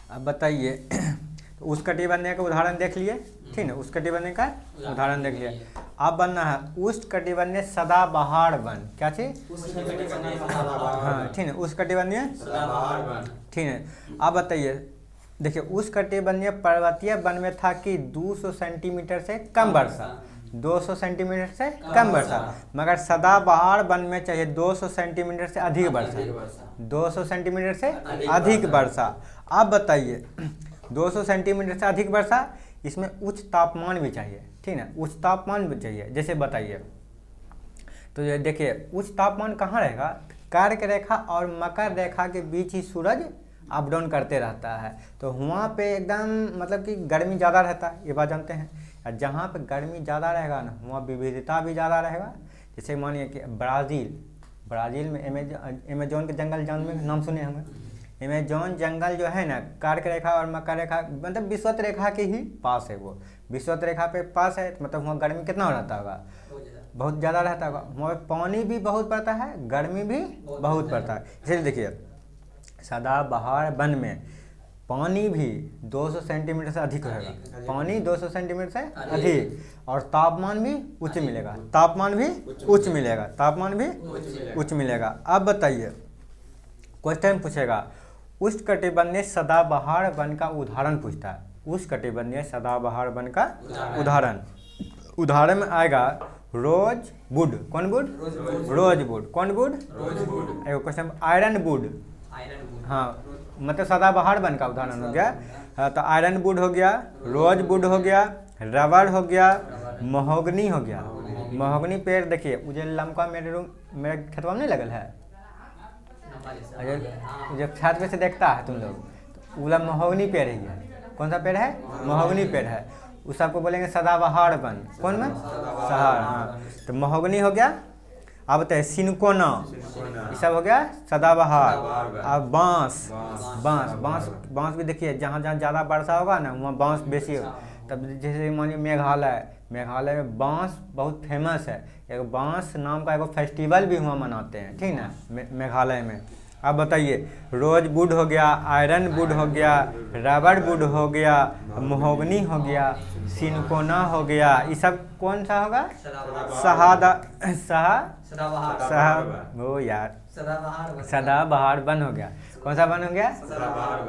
अब बताइए तो उष्णकटिबंधीय का उदाहरण देख लिए, ठीक है, उष्णकटिबंधीय का उदाहरण देख लिए। अब बनना है उष्णकटिबंधीय सदाबहार वन। क्या चीज? हाँ, ठीक है, उष्णकटिबंधीय, ठीक है। अब बताइए, देखिए उष्णकटिबंधीय पर्वतीय वन में था कि 200 सेंटीमीटर से कम वर्षा, 200 सेंटीमीटर से कम वर्षा, मगर सदाबहार वन में चाहिए 200 सेंटीमीटर से अधिक वर्षा, 200 सेंटीमीटर से अधिक वर्षा। अब बताइए 200 सेंटीमीटर से अधिक वर्षा, इसमें उच्च तापमान भी चाहिए, ठीक है, उच्च तापमान भी चाहिए। जैसे बताइए, तो ये देखिए उच्च तापमान कहाँ रहेगा? कर्क रेखा और मकर रेखा के बीच ही सूरज अप डाउन करते रहता है, तो वहाँ पे एकदम मतलब कि गर्मी ज़्यादा रहता है, ये बात जानते हैं। और जहाँ पे गर्मी ज़्यादा रहेगा ना, वहाँ विविधता भी ज़्यादा रहेगा। जैसे मानिए कि ब्राज़ील में अमेजोन के जंगल नाम सुने होंगे। अमेजोन जंगल जो है ना, कर्क रेखा और मकर रेखा मतलब विषुवत रेखा के ही पास है, वो विषुवत रेखा पे पास है, मतलब वहाँ गर्मी कितना हो रहता होगा? बहुत ज़्यादा रहता होगा। वहाँ पे पानी भी बहुत पड़ता है, गर्मी भी बहुत पड़ता है। इसलिए देखिए सदाबहार वन में पानी भी 200 सेंटीमीटर से अधिक रहेगा, पानी 200 सेंटीमीटर से अधिक, और तापमान भी उच्च मिलेगा, तापमान भी उच्च मिलेगा, तापमान भी उच्च मिलेगा। अब बताइए क्वेश्चन पूछेगा उष्णकटिबंधीय सदाबहार वन का उदाहरण पूछता है। उष्णकटिबंधीय सदाबहार वन का उदाहरण में आएगा रोजवुड। कौन वुड? रोजवुड। कौन वुड? एगो क्वेश्चन आयरन वुड। हाँ, मतलब सदाबहार वन का उदाहरण हो गया। हाँ, तो आयरन वुड हो गया, रोजवुड हो गया, रबर हो गया, महोगनी हो गया। महोगनी पेड़ देखिए मुझे लमका मेरे खेतवा में नहीं लगल है, जब छत पे से देखता है तुम लोग, तो उला महोगनी पेड़ है। कौन सा पेड़ है? महोगनी पेड़ है। उस सबको बोलेंगे सदाबहार वन। कौन में? सहार। हाँ, तो महोगनी हो गया। अब बताइए सिनकोना, ये सब हो गया सदाबहार। अब बांस भी देखिए जहाँ जहाँ ज़्यादा वर्षा होगा ना, वहाँ बांस बेसी होगा। तब जैसे मानिए मेघालय में बांस बहुत फेमस है, एक बांस नाम का एगो फेस्टिवल भी वहाँ मनाते हैं, ठीक ना, मेघालय में। अब बताइए रोजवुड हो गया, आयरन वुड हो गया, रबर वुड हो गया, महोगनी हो गया, सिनकोना हो गया, ये सब कौन सा होगा? सदाबहार वन हो गया। कौन सा वन हो गया?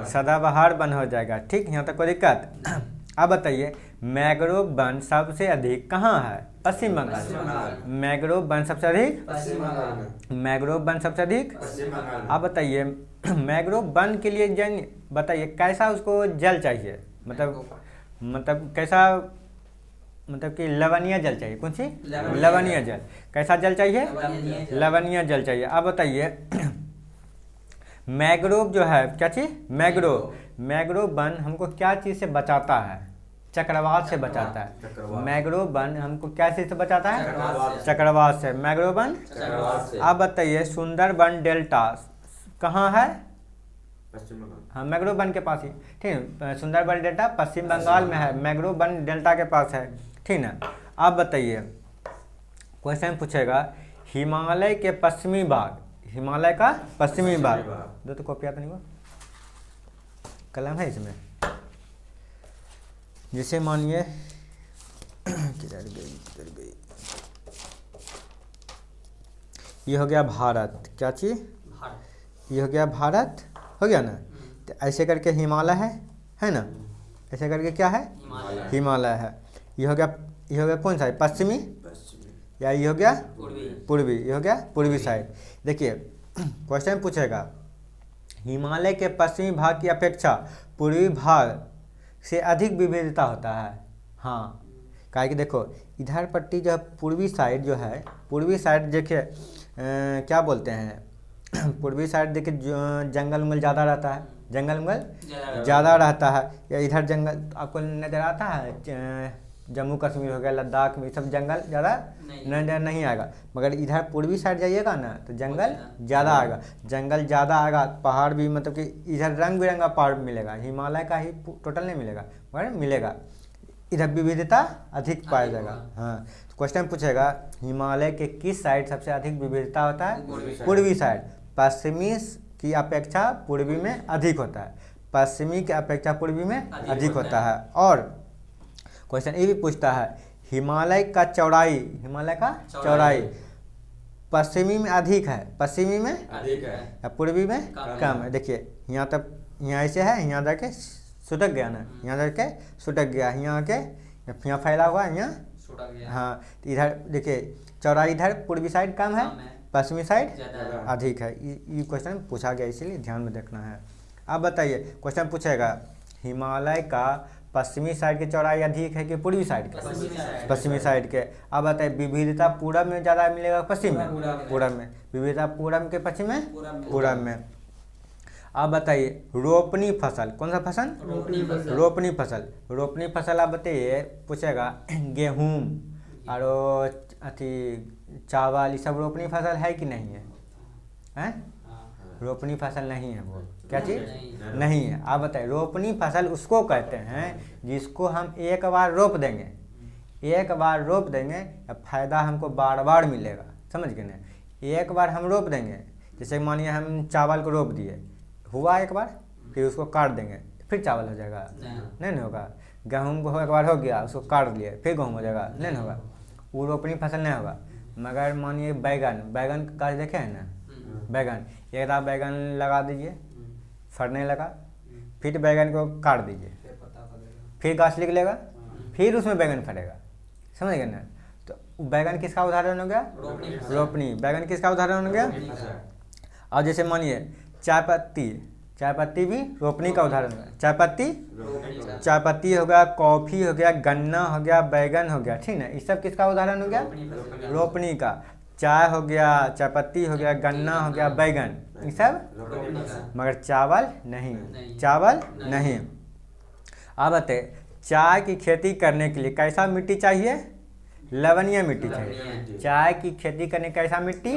सदाबहार वन हो जाएगा। ठीक, यहाँ तक कोई दिक्कत? अब बताइए मैंग्रोव वन सबसे अधिक कहाँ है? पश्चिम बंगाल। मैंग्रोव वन सबसे अधिक, मैंग्रोव वन सबसे अधिक। अब बताइए मैंग्रोव वन के लिए बताइए कैसा उसको जल चाहिए, मतलब कैसा, मतलब कि लवणीय जल चाहिए। कौन सी? लवणीय जल। कैसा जल चाहिए? लवणीय जल चाहिए। अब बताइए मैंग्रोव जो है क्या चीज़? मैंग्रोव वन हमको क्या चीज़ से बचाता है? चक्रवात से बचाता है। मैंग्रोव वन हमको क्या चीज़ से बचाता है? चक्रवात से। Mangrove one. अब बताइए सुंदरबन डेल्टा कहाँ है? हाँ, मैंग्रोव वन के पास ही, ठीक है। सुंदरबन डेल्टा पश्चिम बंगाल में है, मैंग्रोव वन डेल्टा के पास है, ठीक ना। अब बताइए क्वेश्चन पूछेगा हिमालय के पश्चिमी भाग, हिमालय का पश्चिमी भाग, दो तो कॉपी आता नहीं वो कलम है इसमें। जैसे मानिए किधर गई, ये हो गया भारत। क्या चीज? ये हो गया भारत, हो गया ना। तो ऐसे करके हिमालय है ना, ऐसे करके क्या है? हिमालय है। ये हो गया कौन सा है? पश्चिमी, या ये हो गया पूर्वी, ये हो गया पूर्वी साइड। देखिए क्वेश्चन पूछेगा हिमालय के पश्चिमी भाग की अपेक्षा पूर्वी भाग से अधिक विविधता होता है। हाँ, काहे कि देखो इधर पट्टी जो है पूर्वी साइड जो है, पूर्वी साइड देखिए क्या बोलते हैं पूर्वी साइड देखिए जंगल उंगल ज़्यादा रहता है, जंगल उंगल ज़्यादा रहता है। या इधर जंगल आपको नज़र आता है, जम्मू कश्मीर हो गया, लद्दाख में सब जंगल ज़्यादा नज़र नहीं आएगा। मगर इधर पूर्वी साइड जाइएगा ना तो जंगल ज़्यादा आएगा, जंगल ज़्यादा आएगा। पहाड़ भी मतलब कि इधर रंग बिरंगा पहाड़ मिलेगा, हिमालय का ही टोटल नहीं मिलेगा मगर मिलेगा। इधर विविधता अधिक पाया जाएगा। हाँ, तो क्वेश्चन पूछेगा हिमालय के किस साइड सबसे अधिक विविधता होता है? पूर्वी साइड। पश्चिमी की अपेक्षा पूर्वी में अधिक होता है, पश्चिमी के अपेक्षा पूर्वी में अधिक होता है। और क्वेश्चन ये भी पूछता है हिमालय का चौड़ाई पश्चिमी में अधिक है, पश्चिमी में अधिक है या पूर्वी में कम है। देखिए यहाँ तक, यहाँ ऐसे है, यहाँ जाके सुटक गया ना, यहाँ जाके सुटक गया, यहाँ के यहाँ फैला हुआ है, यहाँ छोटा गया। हाँ, तो इधर देखिए चौड़ाई इधर पूर्वी साइड कम है, पश्चिमी साइड ज़्यादा अधिक है। ये क्वेश्चन पूछा गया, इसीलिए ध्यान में देखना है। अब बताइए, क्वेश्चन पूछेगा हिमालय का पश्चिमी साइड की चौड़ाई अधिक है कि पूर्वी साइड के? पश्चिमी साइड के। अब बताइए विविधता पूरब में ज़्यादा मिलेगा पश्चिम में? पूरब में। विविधता पूरब के पश्चिम में? पूरब में। अब बताइए रोपनी फसल, कौन सा फसल? रोपनी फसल। आप बताइए पूछेगा गेहूँ और अथी चावल, ये सब रोपनी फसल है कि नहीं है? हैं? रोपनी फसल नहीं है वो, क्या चीज़? नहीं है। आप बताइए रोपनी फसल उसको कहते हैं जिसको हम एक बार रोप देंगे, फ़ायदा हमको बार बार मिलेगा, समझ गए ना? एक बार हम रोप देंगे, जैसे मानिए हम चावल को रोप दिए, हुआ एक बार, फिर उसको काट देंगे, फिर चावल हो जाएगा? नहीं ना होगा। गेहूँ को एक बार हो गया, उसको काट दिए, फिर गेहूँ हो जाएगा? नहीं ना होगा, वो रोपनी फसल नहीं होगा। मगर मानिए बैगन का गाछ देखे हैं ना, बैगन, एक बार बैगन लगा दीजिए, फरने लगा, फिर बैगन को काट दीजिए, फिर गाछ निकलेगा, फिर उसमें बैगन फरेगा, समझ गए ना? तो बैगन किसका उदाहरण हो गया? रोपनी। बैगन किसका उदाहरण हो गया? और जैसे मानिए चाय पत्ती भी रोपनी का उदाहरण है। चाय पत्ती हो गया, कॉफ़ी हो गया, गन्ना हो गया, बैगन हो गया, ठीक है, ये सब किसका उदाहरण हो गया? रोपनी का। चाय हो गया, चाय पत्ती हो गया, गन्ना हो गया, बैगन, ये सब, मगर चावल नहीं। अब बताइए चाय की खेती करने के लिए कैसा मिट्टी चाहिए? लवणीय मिट्टी चाहिए। चाय की खेती करने कैसा मिट्टी?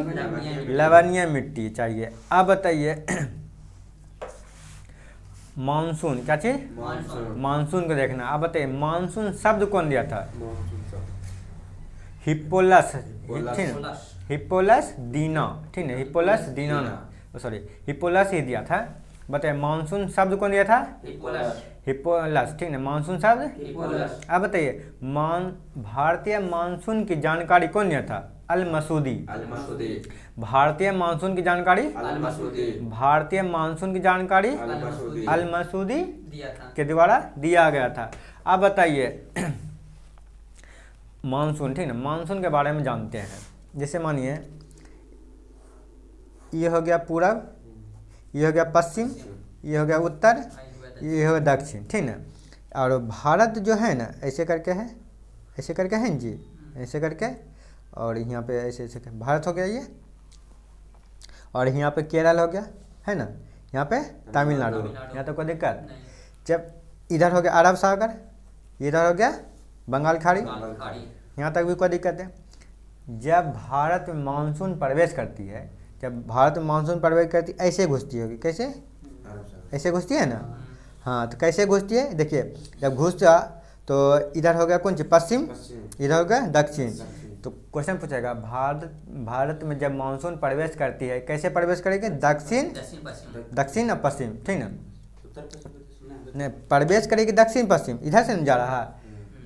लवणीय मिट्टी चाहिए। अब बताइए मानसून, क्या चीज? मानसून को देखना। अब बताइए मानसून शब्द कौन दिया था? हिप्पोलस, हिप्पोलस दीना, ठीक है, हिप्पोलस दीना ना, सॉरी हिप्पोलस ही दिया था। बताइए मानसून शब्द कौन दिया था? हिप्पोलस, ठीक है, मानसून शब्द। अब बताइए भारतीय मानसून की जानकारी कौन दिया था? अल मसूदी। भारतीय मानसून की जानकारी अल मसूदी के द्वारा दिया गया था। अब बताइए मानसून, ठीक है, मानसून के बारे में जानते हैं। जैसे मानिए ये हो गया पूरब, ये हो गया पश्चिम, ये हो गया उत्तर, ये हो गया दक्षिण, ठीक है। और भारत जो है ना ऐसे करके है, ऐसे करके है जी, ऐसे करके, और यहाँ पे ऐसे ऐसे भारत हो गया ये, और यहाँ पे केरल हो गया, है ना, यहाँ पे तमिलनाडु, यहाँ तो कोई दिक्कत। जब इधर हो गया अरब सागर, इधर हो गया बंगाल खाड़ी, यहाँ तक भी कोई दिक्कत है। जब भारत में मानसून प्रवेश करती है, ऐसे घुसती होगी, कैसे? ऐसे घुसती है ना, हाँ, तो कैसे घुसती है? देखिए जब घुसा तो इधर हो गया कौन सी? पश्चिम, इधर हो गया दक्षिण। तो क्वेश्चन पूछेगा भारत में जब मानसून प्रवेश करती है कैसे प्रवेश करेगी? दक्षिण और पश्चिम, ठीक ना, नहीं प्रवेश करेगी दक्षिण पश्चिम, इधर से नहीं जा रहा है,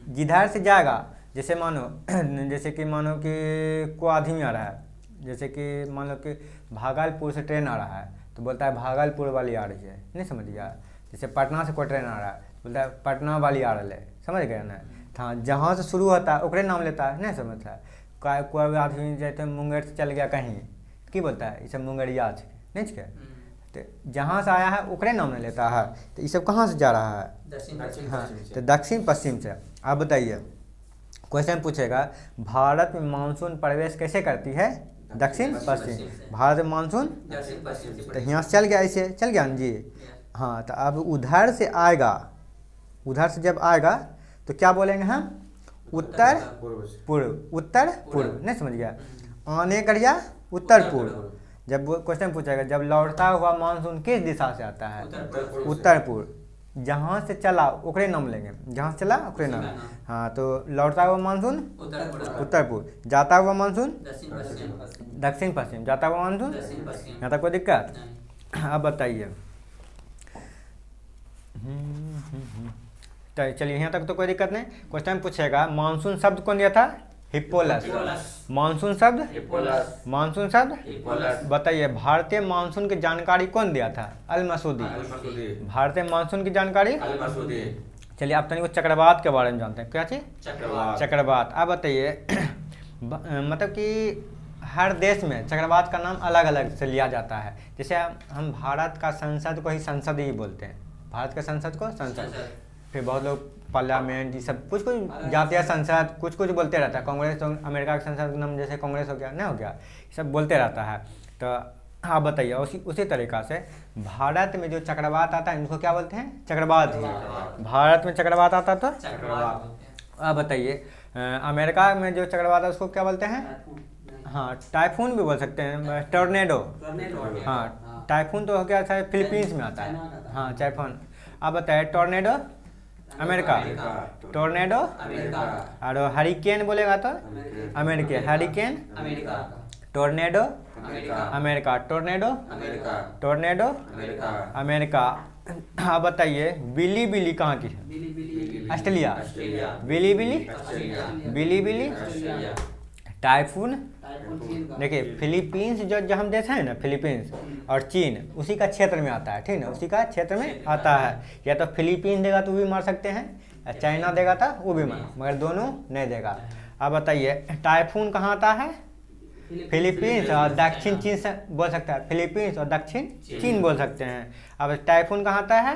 जिधर से जाएगा। जैसे मानो कि कोई आदमी आ रहा है, जैसे कि मान लो कि भागलपुर से ट्रेन आ रहा है, तो बोलता है भागलपुर वाली आ रही है, नहीं समझ गया। जैसे पटना से कोई ट्रेन आ रहा है, बोलता है पटना वाली आ रही है, समझ गया ना। हाँ, जहाँ से शुरू होता है ओकरे नाम लेता है, नहीं समझता है। कोई आदमी जैसे मुंगेर से चल गया कहीं, की बोलता है ये सब मुंगेरिया है, नहीं क्या? तो जहाँ से आया है ओकरे नाम नहीं लेता है। तो ये सब कहाँ से जा रहा है? हाँ, तो दक्षिण पश्चिम से। आप बताइए क्वेश्चन पूछेगा भारत में मानसून प्रवेश कैसे करती है? दक्षिण पश्चिम। भारत में मानसून, तो यहाँ से चल गया, ऐसे चल गया ना जी। हाँ, तो अब उधर से आएगा, उधर से जब आएगा तो क्या बोलेंगे हम? उत्तर पूर्व, नहीं समझ गया। आने करिया उत्तर पूर्व। जब क्वेश्चन पूछेगा जब लौटता हुआ मानसून किस दिशा से आता है? उत्तर पूर्व। जहाँ से चला ओकरे नाम लेंगे, जहाँ से चला ओकरे नाम। हाँ, तो लौटता हुआ मानसून उत्तर पूर्व, जाता हुआ मानसून दक्षिण पश्चिम, जाता हुआ मानसून, यहाँ तक कोई दिक्कत? अब बताइए तो चलिए यहाँ तक तो कोई दिक्कत नहीं। क्वेश्चन पूछेगा मानसून शब्द कौन दिया था? हिप्पोलस। मानसून शब्द हिप्पोलस। मानसून शब्द हिप्पोलस। बताइए भारतीय मानसून की जानकारी कौन दिया था? अल मसूदी। भारतीय मानसून की जानकारी अल मसूदी। चलिए आप तनिक चक्रवात के बारे में जानते हैं। क्या चीज? चक्रवात। चक्रवात। आप बताइए मतलब कि हर देश में चक्रवात का नाम अलग अलग से लिया जाता है। जैसे हम भारत का संसद को ही संसद ही बोलते हैं, भारत के संसद को संसद। फिर बहुत लोग पार्लियामेंट, ये सब कुछ कुछ जातीय संसद कुछ कुछ बोलते रहता है। कांग्रेस तो अमेरिका का संसद का नाम जैसे कांग्रेस हो गया, नहीं हो गया, ये सब बोलते रहता है। तो आप बताइए उसी तरीक़ा से भारत में जो चक्रवात आता है इनको क्या बोलते हैं? चक्रवात ही। भारत में चक्रवात आता तो चक्रवात। आप बताइए अमेरिका में जो चक्रवात है उसको क्या बोलते हैं? हाँ, टाइफून भी बोल सकते हैं, टॉर्नेडो। हाँ, टाइफून तो हो गया शायद फिलीपींस में आता है। हाँ, टाइफून। आप बताइए टॉर्नेडो अमेरिका, टॉर्नेडो और हरिकेन बोलेगा तो America, hurricane tornado America, tornado tornado America. आप बताइए बिली बिली कहाँ की है? ऑस्ट्रेलिया। बिली बिली, बिली बिली टाइफून। देखिए फिलीपींस जो हम देश हैं ना, फिलीपींस और चीन उसी का क्षेत्र में आता है, ठीक है, उसी का क्षेत्र में आता है। या तो फिलीपींस देगा तो भी मार सकते हैं, या चाइना देगा तो वो भी मार, मगर दोनों नहीं देगा। अब बताइए टाइफून कहाँ आता है? फिलीपींस और दक्षिण चीन से बोल सकता है, फिलीपींस और दक्षिण चीन बोल सकते हैं। अब टाइफून कहाँ आता है?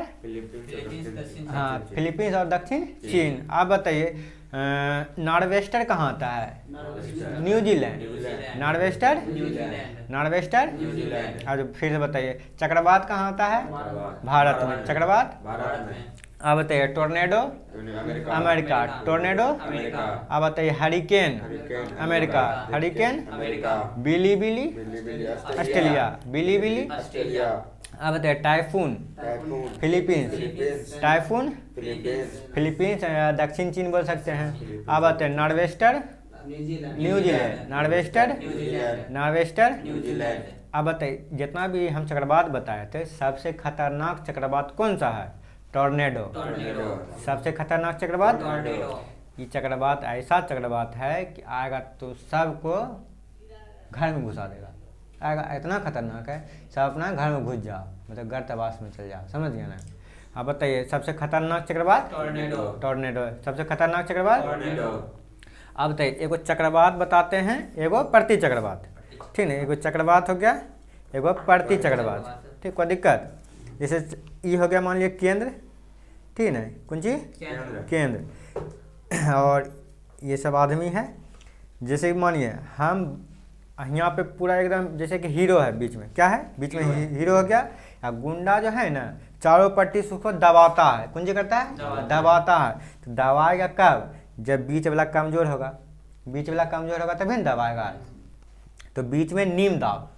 हाँ, फिलीपींस और दक्षिण चीन। आप बताइए नॉर्वेस्टर कहाँ आता है? न्यूजीलैंड। Nor'wester nor'wester. और फिर से बताइए चक्रवात कहाँ आता है? भारत में। चक्रवात भारत में। आप बताइए टोर्नेडो अमेरिका, टोर्नेडो। आप बताइए हरिकेन अमेरिका, हरिकेन बिली बिली ऑस्ट्रेलिया, बिली बिली। आप बताइए टाइफून फिलीपींस, टाइफून फिलीपींस दक्षिण चीन बोल सकते हैं। आप बताइए नॉर्वेस्टर न्यूजीलैंड, नॉर्वेस्टर नॉर्वेस्टर। आप बताइए जितना भी हम चक्रवात बताए थे सबसे खतरनाक चक्रवात कौन सा है? टॉर्नेडो। सबसे खतरनाक चक्रवात ये चक्रवात ऐसा चक्रवात है कि आएगा तो सबको घर में घुसा देगा। आएगा इतना खतरनाक है, सब अपना घर में घुस जाओ, मतलब घर तबास में चल जाओ, समझ गया ना। आप बताइए सबसे खतरनाक चक्रवात? टॉर्नेडो सबसे खतरनाक चक्रवात। अब बताइए एगो चक्रवात बताते हैं, एगो प्रति चक्रवात, ठीक है। एगो चक्रवात हो गया, एगो प्रति चक्रवात, ठीक। कोई दिक्कत? जैसे ये हो गया मान लिया केंद्र, ठीक है, कौन चीज? केंद्र। और ये सब आदमी है। जैसे मानिए हम यहाँ पे पूरा एकदम जैसे कि हीरो है, बीच में क्या है? बीच में हीरो हो गया। या गुंडा जो है ना चारों पट्टी से उसको दबाता है, कौन जी करता है? दबाता है। तो दबाएगा कब? जब बीच वाला कमजोर होगा, बीच वाला कमजोर होगा तभी ना दबाएगा। तो बीच में निम्न दाब।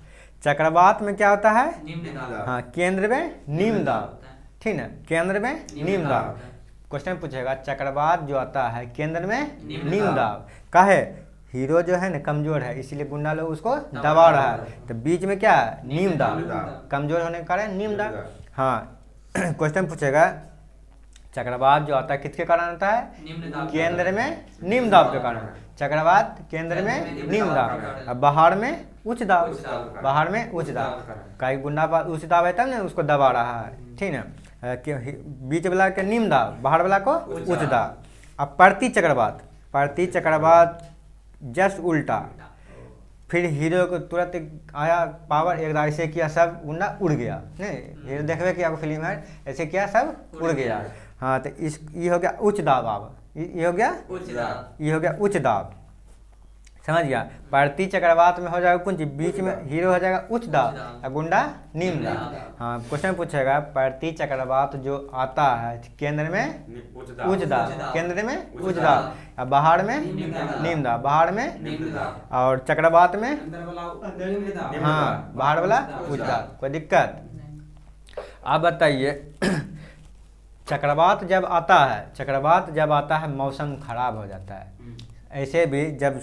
चक्रवात में क्या होता है? हाँ, केंद्र में निम्न दाब, ठीक है, केंद्र में निम्न दाब। क्वेश्चन पूछेगा चक्रवात जो आता है केंद्र में निम्न दाब, काहे? हीरो जो है ना कमजोर है इसीलिए गुंडा लोग उसको दबा रहा है। तो बीच में क्या है? निम्न दाब, कमजोर होने के कारण निम्न दाब। हाँ क्वेश्चन पूछेगा चक्रवात जो आता है किसके कारण आता है? केंद्र में निम्न दाब के कारण। चक्रवात केंद्र में निम्न दाब, अब बाहर में उच्च दाब, बाहर में उच्च दाब। कई गुंडा उच्च दाब है तब ना उसको दबा रहा है, ठीक है। बीच वाला के निम्न दाब, बाहर वाला को उच्च दाब। अब प्रति चक्रवात, प्रति चक्रवात जस्ट उल्टा। फिर हीरो को तुरंत आया पावर, एक ऐसे किया सब गुंडा उड़ गया। नहीं, हीरो देखबे कि आपको फिल्म है, ऐसे किया सब उड़ गया। हाँ, तो ये हो गया उच्च दाब। अब ये हो गया उच्च दाब, ये हो गया उच्च दाब, समझ गया। प्रति चक्रवात में हो जाएगा कुछ बीच में हीरो हो जाएगा उच्च दाब और गुंडा निम्न दाब। हाँ, क्वेश्चन पूछेगा प्रति चक्रवात जो आता है केंद्र में उच्च दाब, केंद्र में उच्च दाब, और बाहर में निम्न दाब, बाहर में, और चक्रवात में हाँ बाहर वाला उच्च दाब। कोई दिक्कत? आप बताइए चक्रवात जब आता है, चक्रवात जब आता है मौसम खराब हो जाता है। ऐसे भी जब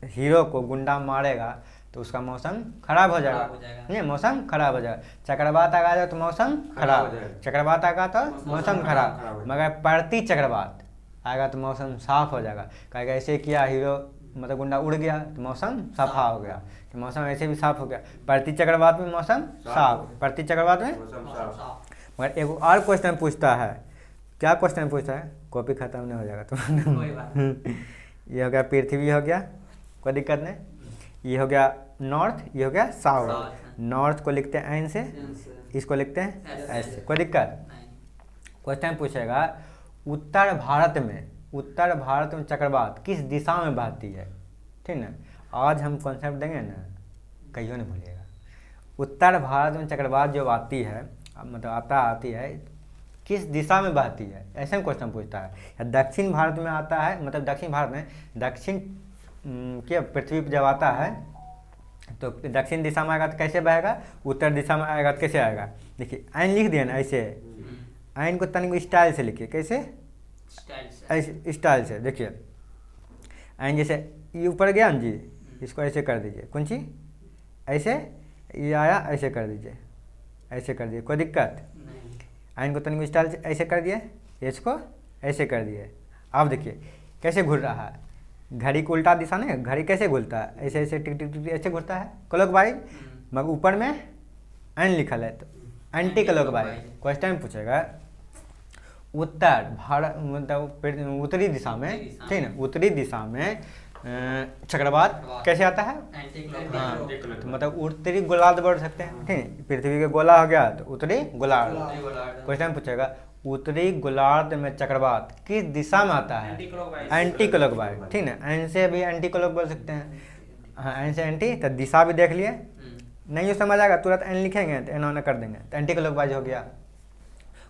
हीरो को गुंडा मारेगा तो उसका मौसम खराब हो जाएगा, नहीं मौसम खराब हो जाएगा। चक्रवात आ गया तो मौसम खराब हो खराब, जाएगा। चक्रवात आ गया तो मौसम खराब। खराब हो मगर प्रति चक्रवात आएगा तो मौसम साफ हो जाएगा। कहेगा ऐसे किया हीरो मतलब गुंडा उड़ गया तो मौसम साफा हो गया, तो मौसम ऐसे भी साफ हो गया। प्रति चक्रवात में मौसम साफ, प्रति चक्रवात में। मौसम साफ। मगर एक और क्वेश्चन पूछता है, क्या क्वेश्चन पूछता है, कॉपी खत्म नहीं हो जाएगा तो ये हो गया पृथ्वी हो गया, कोई दिक्कत नहीं। ये हो गया नॉर्थ, ये हो गया साउथ। नॉर्थ को लिखते हैं एन से, इसको लिखते हैं ऐसे, कोई दिक्कत। क्वेश्चन पूछेगा उत्तर भारत में चक्रवात किस दिशा में बहती है, ठीक ना। आज हम कॉन्सेप्ट देंगे ना, कहियो नहीं भूलिएगा। उत्तर भारत में चक्रवात जो आती है, मतलब आती है किस दिशा में बहती है, ऐसे क्वेश्चन पूछता है। या दक्षिण भारत में आता है, मतलब दक्षिण भारत में दक्षिण क्या पृथ्वी पर जब आता है तो दक्षिण दिशा में आएगा तो कैसे बहेगा, उत्तर दिशा में आएगा तो कैसे आएगा। देखिए आइन लिख दिया ना ऐसे, आइन को तनिक स्टाइल से लिखिए, कैसे ऐसे स्टाइल से। देखिए आइन जैसे ये ऊपर गया ना जी, इसको ऐसे कर दीजिए, कौन सी ऐसे, ये आया ऐसे कर दीजिए, ऐसे कर दिए, कोई दिक्कत। आइन को तनिक स्टाइल से ऐसे कर दिए, इसको ऐसे कर दिए। अब देखिए कैसे घूर रहा है, घड़ी को उल्टा दिशा नहीं, घड़ी कैसे घूरता है, ऐसे ऐसे टिक टिक टिक ऐसे घूरता है क्लॉकवाइज, मगर ऊपर में एन लिखल है तो एंटी क्लॉकवाइज। क्वेश्चन पूछेगा उत्तर भारत मतलब उत्तरी दिशा में, ठीक ना, उत्तरी दिशा में चक्रवात कैसे आता है, हाँ तो मतलब उत्तरी गोलार्ध बोल सकते हैं, ठीक है। पृथ्वी के गोला हो गया तो उत्तरी गोलार्ध। क्वेश्चन पूछेगा उत्तरी गोलार्ध में चक्रवात किस दिशा में आता है, एंटी क्लॉकवाइज, ठीक ना। एन से भी एंटी क्लॉक बोल सकते हैं, हाँ एन से एंटी, तो दिशा भी देख लिए, नहीं हो समझ आएगा तुरंत एन लिखेंगे तो एन कर देंगे तो एंटी क्लॉकवाइज हो गया।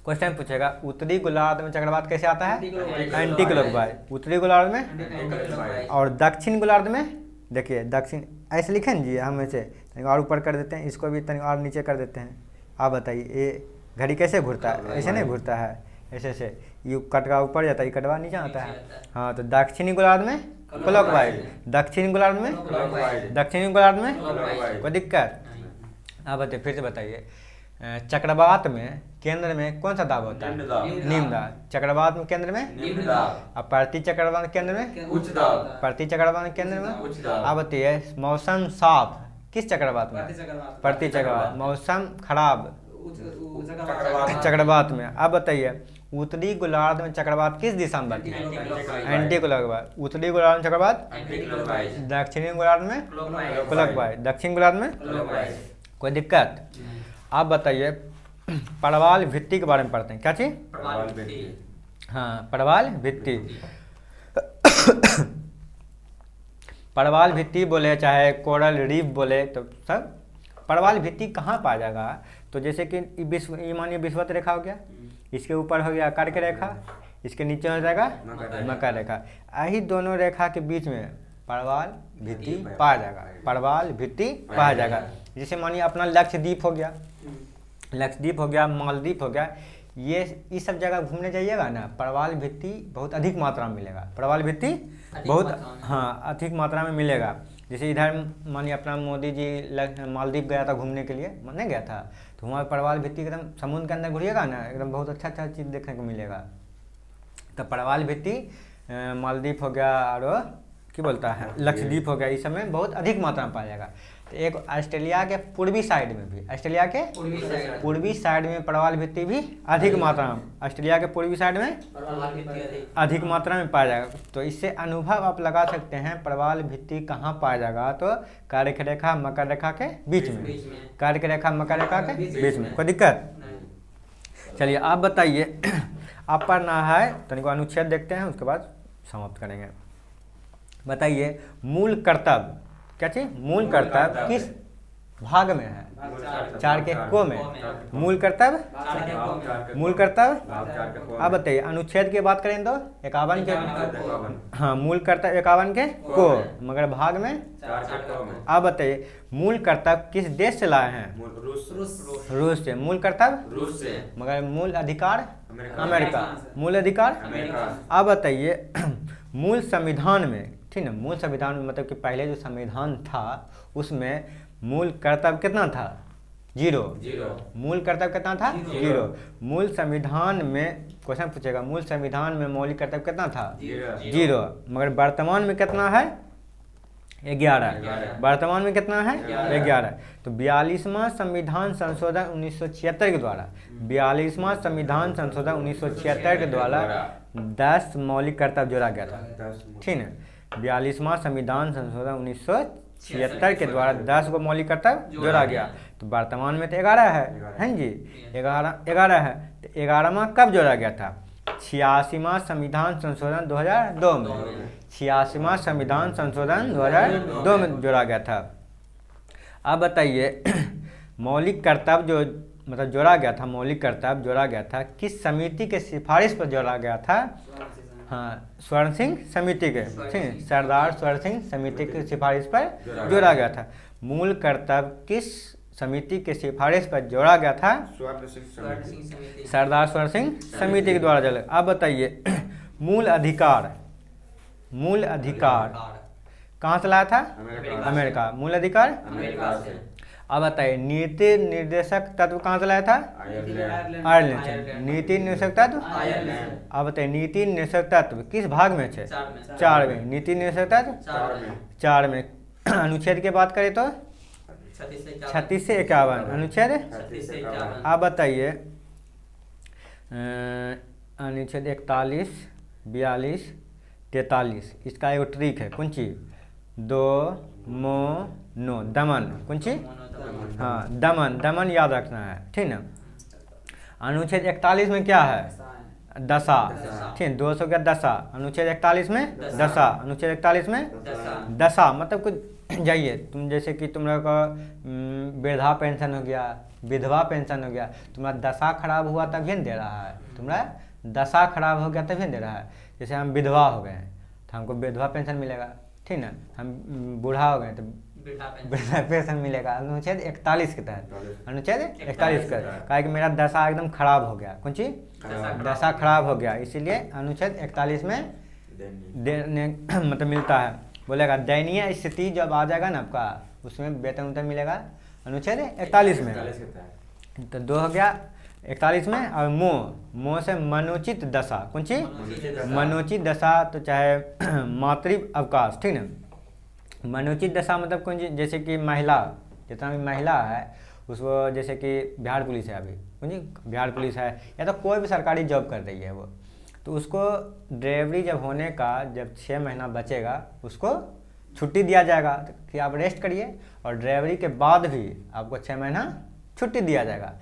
क्वेश्चन पूछेगा उत्तरी गोलार्ध में चक्रवात कैसे आता है, एंटी क्लॉकवाइज, उत्तरी गोलार्ध में। और दक्षिण गोलार्ध में देखिए, दक्षिण ऐसे लिखे ना जी, हम ऐसे और ऊपर कर देते हैं, इसको भी तनिक और नीचे कर देते हैं। आप बताइए ये घड़ी कैसे घूरता है, ऐसे नहीं घूरता है, ऐसे ऐसे, ये कटवा ऊपर जाता है, ये कटवा नीचे आता है, हाँ। तो दक्षिणी गोलार्ध में क्लॉकवाइज, दक्षिणी गोलार्ध में, दक्षिणी गोलार्ध में कोई दिक्कत। आप बताइए, फिर से बताइए, चक्रवात में केंद्र में कौन सा दाब होता है, निम्न दाब। चक्रवात में केंद्र में निम्न दाब, और प्रति चक्रवात केंद्र में उच्च दाब, प्रति चक्रवात केंद्र में उच्च दाब। आप बताइए मौसम साफ किस चक्रवात में, प्रति चक्रवात। मौसम खराब चक्रवात में। अब बताइए उत्तरी गोलार्ध में चक्रवात किस दिशा में बहती है, एंटी क्लॉकवाइज। उत्तरी गोलार्ध में चक्रवात, दक्षिणी गोलार्ध में क्लॉकवाइज, दक्षिण गोलार्ध में कोई दिक्कत। आप बताइए परवाल भित्ति के बारे में पढ़ते हैं, क्या चीज, हाँ परवाल भित्ति। परवाल भित्ति बोले चाहे कोरल रीफ बोले तो सब परवाल भित्ति कहाँ पाया जाएगा। तो जैसे कि ये मानिए विषुवत रेखा हो गया, इसके ऊपर हो गया कर्क रेखा, इसके नीचे हो जाएगा मकर रेखा। यही दोनों रेखा के बीच में परवाल भित्ति पाया जाएगा, परवाल भित्ति पाया जाएगा। जैसे मानिए अपना लक्षद्वीप हो गया, लक्षद्वीप हो गया, मालदीव हो गया, ये इस सब जगह घूमने जाइएगा ना, परवाल भित्ति बहुत अधिक मात्रा में मिलेगा, परवाल भित्ति बहुत हाँ अधिक मात्रा में मिलेगा। जैसे इधर मानिए अपना मोदी जी मालदीव गया था घूमने के लिए, नहीं गया था, तो वहाँ परवाल भित्ति एकदम समुद्र के अंदर घूरिएगा ना, एकदम बहुत अच्छा अच्छा चीज़ देखने को मिलेगा। तो परवाल भित्ति मालदीव हो गया और क्या बोलता है लक्षद्वीप हो गया, इस समय बहुत अधिक मात्रा में पाया जाएगा। तो एक ऑस्ट्रेलिया के पूर्वी साइड में भी, ऑस्ट्रेलिया के पूर्वी साइड में परवाल भित्ति भी अधिक मात्रा में, ऑस्ट्रेलिया के पूर्वी साइड में अधिक मात्रा में पाया जाएगा। तो इससे अनुभव आप लगा सकते हैं परवाल भित्ति कहाँ पाया जाएगा, तो कर्क रेखा मकर रेखा के बीच में, कर्क रेखा मकर रेखा के बीच में, कोई दिक्कत। चलिए आप बताइए, आप पढ़ना है तनिक अनुच्छेद देखते हैं, उसके बाद समाप्त करेंगे। बताइए मूल कर्तव्य, क्या चीज, मूल कर्तव्य किस भाग में है, चार के को में, मूल कर्तव्य, मूल कर्तव्य। आप बताइए अनुच्छेद की बात करें तो 51 के, हाँ मूल कर्तव्य 51 के को, मगर भाग में। आप बताइए मूल कर्तव्य किस देश से लाए हैं, रूस से। मूल कर्तव्य रूस से, मगर मूल अधिकार अमेरिका, मूल अधिकार। आप बताइए मूल संविधान में ठीक है। मूल संविधान में मतलब कि पहले जो संविधान था उसमें मूल कर्तव्य कितना था? 0। मूल कर्तव्य कितना था? 0। मूल संविधान में क्वेश्चन पूछेगा, मूल संविधान में मौलिक कर्तव्य कितना था? 0। मगर वर्तमान में कितना है? 11। वर्तमान में कितना है? 11। तो 42वां संविधान संशोधन 1976 के द्वारा 42वां संविधान संशोधन 1976 के द्वारा 10 मौलिक कर्तव्य जोड़ा गया था, ठीक है। 42वां संविधान संशोधन 1976 के द्वारा 10 गो मौलिक कर्तव्य जोड़ा गया। तो वर्तमान में तो 11 है जी, 11 है। तो 11वां कब जोड़ा गया था? 86वां संविधान संशोधन 2002 में। 86वां संविधान संशोधन 2002 में जोड़ा गया था। अब बताइए मौलिक कर्तव्य जो मतलब जोड़ा गया था, मौलिक कर्तव्य जोड़ा गया था किस समिति के सिफारिश पर जोड़ा गया था? हाँ, स्वर्ण सिंह समिति के, ठीक है, सरदार स्वर्ण सिंह समिति की सिफारिश पर जोड़ा गया था। मूल कर्तव्य किस समिति के सिफारिश पर जोड़ा गया था? सरदार स्वर्ण सिंह समिति के द्वारा जोड़ा। अब बताइए मूल अधिकार कहाँ से लाया था? अमेरिका। मूल अधिकार अमेरिका से। अब बताइए नीति निर्देशक तत्व कहाँ से लाया था? आयरलैंड से। नीति निर्देशक तत्व आयरलैंड। अब बताइए नीति निर्देशक तत्व किस भाग में है? 4 में। नीति निर्देशक तत्व 4 में। अनुच्छेद की बात करें तो 36 से 51 अनुच्छेद। अब बताइए अनुच्छेद 41, 42, 43 इसका एगो ट्रिक है। कौन चीज? दो मो नो दमन। कौन चीज? हाँ, दमन याद रखना है, ठीक ना। अनुच्छेद 41 में क्या है? दशा, ठीक। 200 का दशा, अनुच्छेद 41 में दशा, अनुच्छेद 41 में दशा मतलब कुछ जाइए तुम जैसे कि तुम लोग का वृद्धा पेंशन हो गया, विधवा पेंशन हो गया, तुम्हारा दशा खराब हुआ तभी न दे रहा है, तुम्हारा दशा खराब हो गया तभी न दे रहा है। जैसे हम विधवा हो गए हैं तो हमको विधवा पेंशन मिलेगा, ठीक ना। हम बूढ़ा हो गए तो वृद्धा पेंशन मिलेगा अनुच्छेद 41 के तहत। अनुच्छेद 41 का कहा कि मेरा दशा एकदम खराब हो गया। कौन चीज? दशा खराब हो गया, इसीलिए अनुच्छेद 41 में देने मतलब मिलता है। बोलेगा दयनीय स्थिति जब आ जाएगा ना आपका, उसमें वेतन मिलेगा अनुच्छेद 41 में। तो 2 हो गया 41 में। और मोह से मनोचित दशा। कौन सी? मनोचित दशा। तो चाहे मातृ अवकाश, ठीक ना। मनोचित दशा मतलब कौन चीज? जैसे कि महिला, जितना भी महिला है उसको, जैसे कि बिहार पुलिस है अभी, कौन जी? बिहार पुलिस है या तो कोई भी सरकारी जॉब कर रही है वो, तो उसको ड्राइवरी जब होने का जब 6 महीना बचेगा उसको छुट्टी दिया जाएगा कि आप रेस्ट करिए, और ड्राइवरी के बाद भी आपको 6 महीना छुट्टी दिया जाएगा।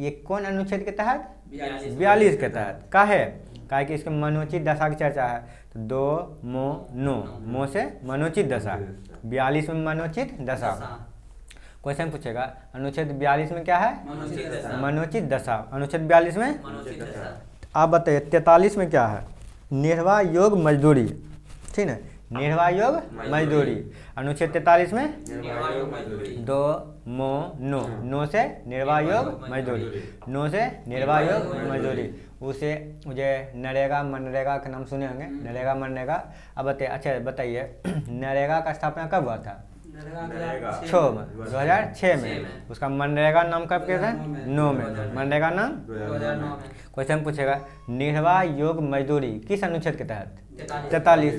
ये कौन अनुच्छेद के तहत? 42 के तहत। काहे कि इसके मनोचित दशा की चर्चा है। तो 2 मो नो से मनोचित दशा, 42 में मनोचित दशा। क्वेश्चन पूछेगा अनुच्छेद 42 में क्या है? मनोचित दशा। अनुच्छेद 42 में आप बताइए 43 में क्या है? निर्वाह योग मजदूरी, ठीक है, निर्वाह योग मजदूरी। अनुच्छेद 43 में 2 मो नो से निर्वाह योग मजदूरी, नो से निर्वाह योग मजदूरी। उसे मुझे नरेगा मनरेगा का नाम सुने होंगे, नरेगा मनरेगा। अब बताइए, अच्छा बताइए नरेगा का स्थापना कब हुआ था? 2006 में। उसका मनरेगा नाम कब किया था? 9 में। मनरेगा नाम। क्वेश्चन पूछेगा निर्वाह योग मजदूरी किस अनुच्छेद के तहत? 43।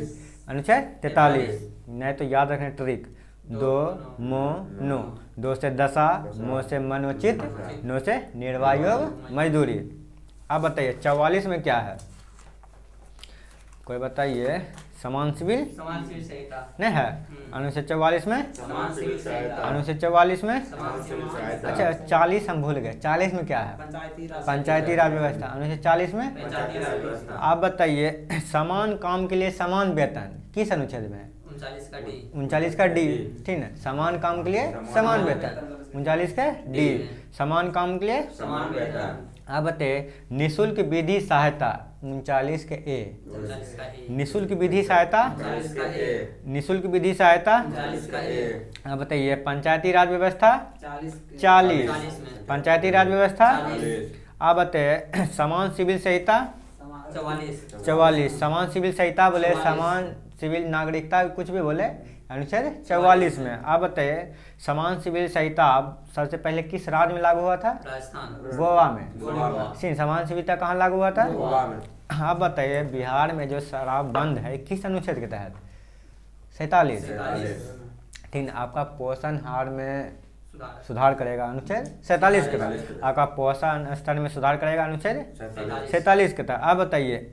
अनुच्छेद 43। नहीं तो याद रखना ट्रिक, 2 मो नो, 2 से दशा, मो से मनोचित, नो से निर्वाह योग मजदूरी। अब बताइए 44 में क्या है? कोई बताइए। समान सिविल नहीं है अनुच्छेद 44 में? अनुच्छेद 44 में अच्छा 40 हम भूल गए। 40 में क्या है? पंचायती राज व्यवस्था। अनुच्छेद 40 में आप बताइए समान काम के लिए समान वेतन किस अनुच्छेद में है? 39 का डी, ठीक है। समान काम के लिए समान वेतन 39 का डी, समान काम के लिए समान वेतन। अब बताइए निःशुल्क विधि सहायता 39 के ए, निःशुल्क विधि सहायता, निःशुल्क विधि सहायता। अब बताइए पंचायती राज व्यवस्था 40, पंचायती राज व्यवस्था। अब बताइए समान सिविल संहिता 44, समान सिविल संहिता बोले समान सिविल नागरिकता कुछ भी बोले, अनुच्छेद 44 में। आप बताइए समान सिविल संहिता सबसे पहले किस राज्य में लागू हुआ था? राजस्थान। गोवा में। गोवा। समान सिविलता कहाँ लागू हुआ था? गोवा में। आप बताइए बिहार में जो शराब बंद है किस अनुच्छेद के तहत? 47। ठीक है, आपका पोषण आहार में सुधार करेगा अनुच्छेद 47 के तहत। आपका पोषण स्तर में सुधार करेगा अनुच्छेद 47 के तहत। आप बताइए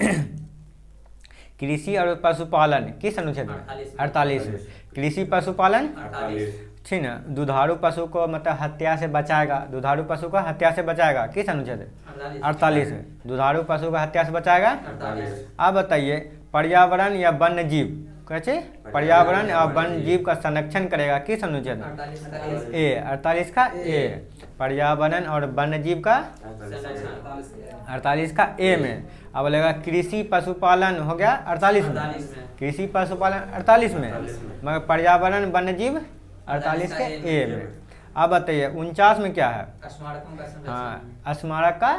कृषि और पशुपालन किस अनुच्छेद में? 48 में। कृषि पशुपालन, ठीक ना, दुधारू पशु को मतलब हत्या से बचाएगा, दुधारू पशु को हत्या से बचाएगा किस अनुच्छेद? 48 में। दुधारू पशु को हत्या से बचाएगा। आप बताइए पर्यावरण या वन्य जीव, कैसे? पर्यावरण और वन्य जीव का संरक्षण करेगा किस अनुच्छेद? ए। 48 का ए। पर्यावरण और वन्य जीव का 48 का ए में। अब बोलेगा कृषि पशुपालन हो गया 48 में। कृषि पशुपालन 48 में, मगर पर्यावरण वन्य जीव 48 के ए में। अब बताइए 49 में क्या है? हाँ, स्मारक का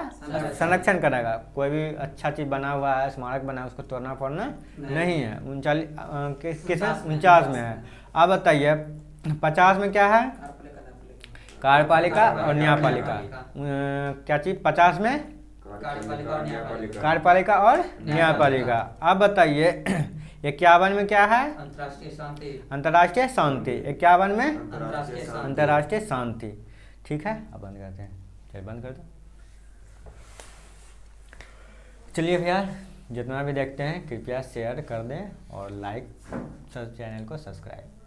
संरक्षण करेगा। कोई भी अच्छा चीज बना हुआ है, स्मारक बना है, उसको तोड़ना फोड़ना नहीं है। 39 किस में? 49 में है। अब बताइए 50 में क्या है? कार्यपालिका और न्यायपालिका। क्या चीज 50 में? कार्यपालिका और न्यायपालिका। अब बताइए 51 में क्या है? अंतर्राष्ट्रीय शांति। 51 में अंतर्राष्ट्रीय शांति। ठीक है, अब बंद करते हैं। चलिए बंद कर दो। चलिए भैया, जितना भी देखते हैं कृपया शेयर कर दें और लाइक चैनल को सब्सक्राइब।